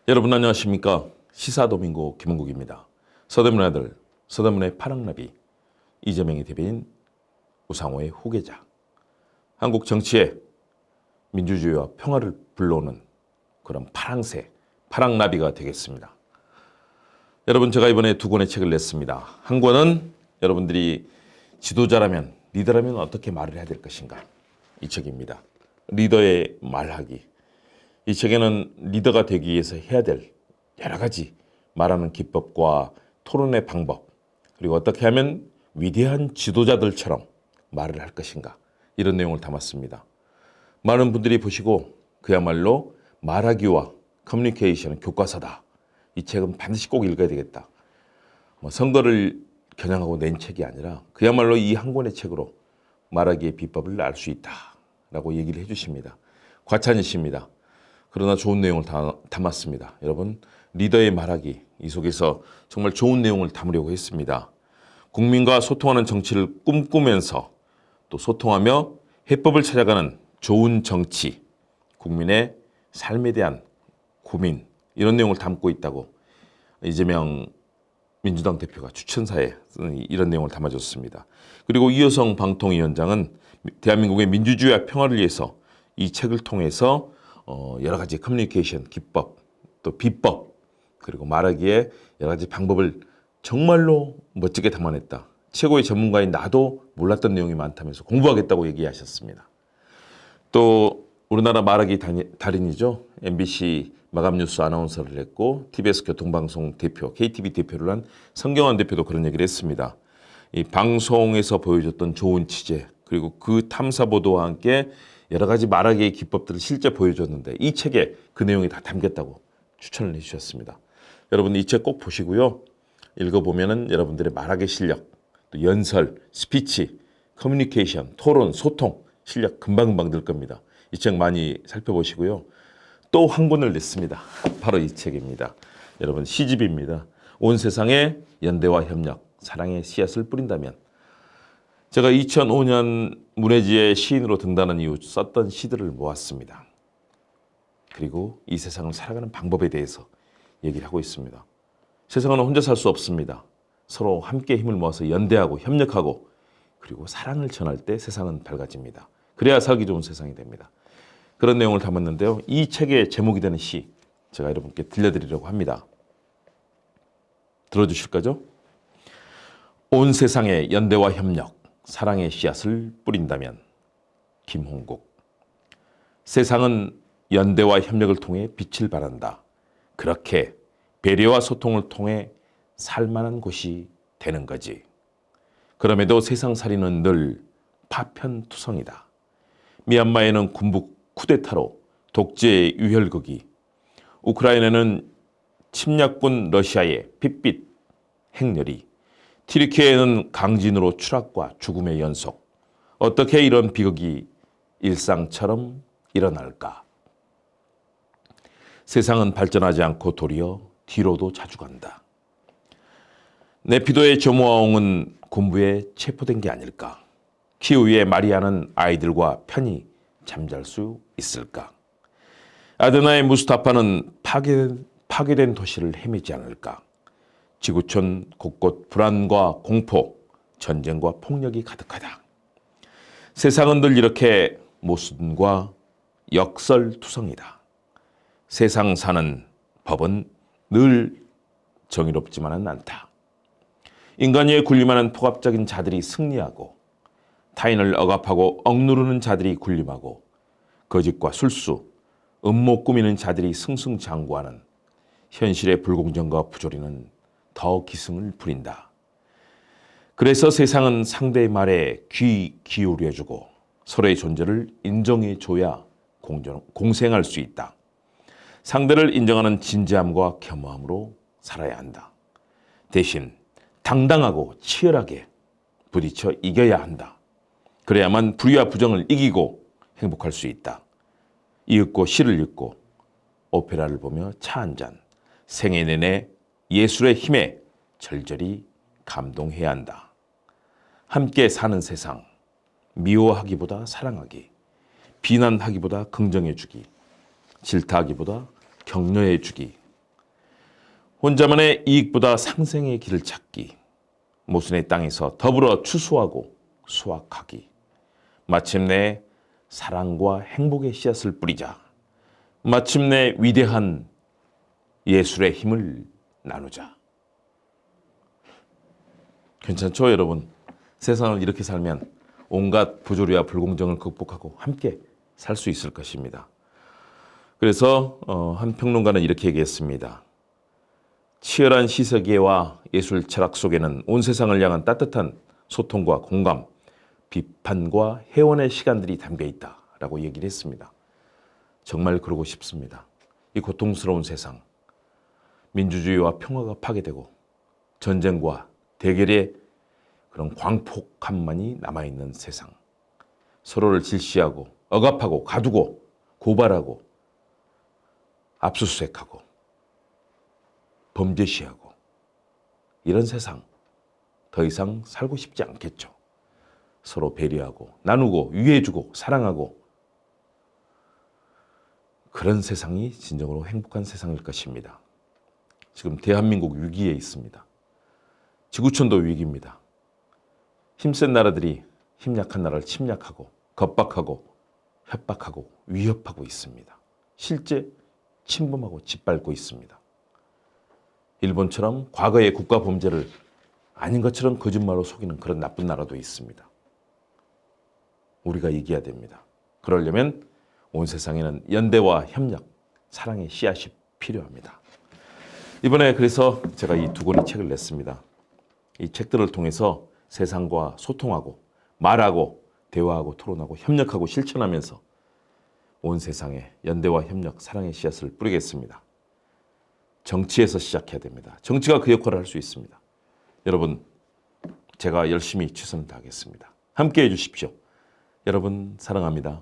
여러분 안녕하십니까? 시사도민고 김은국입니다. 서대문의 아들, 서대문의 파랑나비, 이재명의 대변인, 우상호의 후계자. 한국 정치에 민주주의와 평화를 불러오는 그런 파랑새, 파랑나비가 되겠습니다. 여러분, 제가 이번에 두 권의 책을 냈습니다. 한 권은 여러분들이 지도자라면, 리더라면 어떻게 말을 해야 될 것인가, 이 책입니다. 리더의 말하기. 이 책에는 리더가 되기 위해서 해야 될 여러 가지 말하는 기법과 토론의 방법, 그리고 어떻게 하면 위대한 지도자들처럼 말을 할 것인가, 이런 내용을 담았습니다. 많은 분들이 보시고 그야말로 말하기와 커뮤니케이션은 교과서다, 이 책은 반드시 꼭 읽어야 되겠다, 선거를 겨냥하고 낸 책이 아니라 그야말로 이 한 권의 책으로 말하기의 비법을 알 수 있다라고 얘기를 해주십니다. 과찬이십니다. 그러나 좋은 내용을 담았습니다. 여러분, 리더의 말하기, 이 속에서 정말 좋은 내용을 담으려고 했습니다. 국민과 소통하는 정치를 꿈꾸면서 또 소통하며 해법을 찾아가는 좋은 정치, 국민의 삶에 대한 고민, 이런 내용을 담고 있다고 이재명 민주당 대표가 추천사에 이런 내용을 담아줬습니다. 그리고 이효성 방통위원장은 대한민국의 민주주의와 평화를 위해서 이 책을 통해서 여러 가지 커뮤니케이션 기법, 또 비법, 그리고 말하기에 여러 가지 방법을 정말로 멋지게 담아냈다. 최고의 전문가인 나도 몰랐던 내용이 많다면서 공부하겠다고 얘기하셨습니다. 또 우리나라 말하기 달인이죠. MBC 마감뉴스 아나운서를 했고 TBS 교통방송 대표, KTV 대표를 한 성경환 대표도 그런 얘기를 했습니다. 이 방송에서 보여줬던 좋은 취재, 그리고 그 탐사보도와 함께 여러 가지 말하기의 기법들을 실제 보여줬는데 이 책에 그 내용이 다 담겼다고 추천을 해주셨습니다. 여러분, 이 책 꼭 보시고요. 읽어보면은 여러분들의 말하기 실력, 또 연설, 스피치, 커뮤니케이션, 토론, 소통 실력 금방금방 늘 겁니다. 이 책 많이 살펴보시고요. 또 한 권을 냈습니다. 바로 이 책입니다. 여러분, 시집입니다. 온 세상에 연대와 협력, 사랑의 씨앗을 뿌린다면. 제가 2005년 문해지의 시인으로 등단한 이후 썼던 시들을 모았습니다. 그리고 이 세상을 살아가는 방법에 대해서 얘기를 하고 있습니다. 세상은 혼자 살 수 없습니다. 서로 함께 힘을 모아서 연대하고 협력하고 그리고 사랑을 전할 때 세상은 밝아집니다. 그래야 살기 좋은 세상이 됩니다. 그런 내용을 담았는데요. 이 책의 제목이 되는 시, 제가 여러분께 들려드리려고 합니다. 들어주실 거죠? 온 세상에 연대와 협력, 사랑의 씨앗을 뿌린다면. 김홍국. 세상은 연대와 협력을 통해 빛을 발한다. 그렇게 배려와 소통을 통해 살만한 곳이 되는 거지. 그럼에도 세상살이는 늘 파편투성이다. 미얀마에는 군부 쿠데타로 독재의 유혈극이, 우크라이나는 침략군 러시아의 핏빛 행렬이, 튀르키예는 강진으로 추락과 죽음의 연속. 어떻게 이런 비극이 일상처럼 일어날까? 세상은 발전하지 않고 도리어 뒤로도 자주 간다. 네피도의 조모아옹은 군부에 체포된 게 아닐까? 키우이의 마리아는 아이들과 편히 잠잘 수 있을까? 아드나의 무스타파는 파괴된 도시를 헤매지 않을까? 지구촌 곳곳 불안과 공포, 전쟁과 폭력이 가득하다. 세상은 늘 이렇게 모순과 역설투성이다. 세상 사는 법은 늘 정의롭지만은 않다. 인간 위에 군림하는 폭압적인 자들이 승리하고 타인을 억압하고 억누르는 자들이 군림하고 거짓과 술수, 음모 꾸미는 자들이 승승장구하는 현실의 불공정과 부조리는 더 기승을 부린다. 그래서 세상은 상대의 말에 귀 기울여주고 서로의 존재를 인정해줘야 공생할 수 있다. 상대를 인정하는 진지함과 겸허함으로 살아야 한다. 대신 당당하고 치열하게 부딪혀 이겨야 한다. 그래야만 불의와 부정을 이기고 행복할 수 있다. 이윽고 시를 읽고 오페라를 보며 차 한 잔, 생애 내내 예술의 힘에 절절히 감동해야 한다. 함께 사는 세상, 미워하기보다 사랑하기, 비난하기보다 긍정해주기, 질타하기보다 격려해주기, 혼자만의 이익보다 상생의 길을 찾기, 모순의 땅에서 더불어 추수하고 수확하기, 마침내 사랑과 행복의 씨앗을 뿌리자, 마침내 위대한 예술의 힘을 나누자. 괜찮죠, 여러분? 세상을 이렇게 살면 온갖 부조리와 불공정을 극복하고 함께 살 수 있을 것입니다. 그래서 한 평론가는 이렇게 얘기했습니다. 치열한 시세계와 예술 철학 속에는 온 세상을 향한 따뜻한 소통과 공감, 비판과 회원의 시간들이 담겨 있다라고 얘기를 했습니다. 정말 그러고 싶습니다. 이 고통스러운 세상, 민주주의와 평화가 파괴되고 전쟁과 대결의 그런 광폭함만이 남아있는 세상, 서로를 질시하고 억압하고 가두고 고발하고 압수수색하고 범죄시하고 이런 세상 더 이상 살고 싶지 않겠죠. 서로 배려하고 나누고 위해주고 사랑하고 그런 세상이 진정으로 행복한 세상일 것입니다. 지금 대한민국 위기에 있습니다. 지구촌도 위기입니다. 힘센 나라들이 힘 약한 나라를 침략하고 겁박하고 협박하고 위협하고 있습니다. 실제 침범하고 짓밟고 있습니다. 일본처럼 과거의 국가 범죄를 아닌 것처럼 거짓말로 속이는 그런 나쁜 나라도 있습니다. 우리가 이겨야 됩니다. 그러려면 온 세상에는 연대와 협력, 사랑의 씨앗이 필요합니다. 이번에 그래서 제가 이 두 권의 책을 냈습니다. 이 책들을 통해서 세상과 소통하고 말하고 대화하고 토론하고 협력하고 실천하면서 온 세상에 연대와 협력, 사랑의 씨앗을 뿌리겠습니다. 정치에서 시작해야 됩니다. 정치가 그 역할을 할 수 있습니다. 여러분, 제가 열심히 최선을 다하겠습니다. 함께해 주십시오. 여러분 사랑합니다.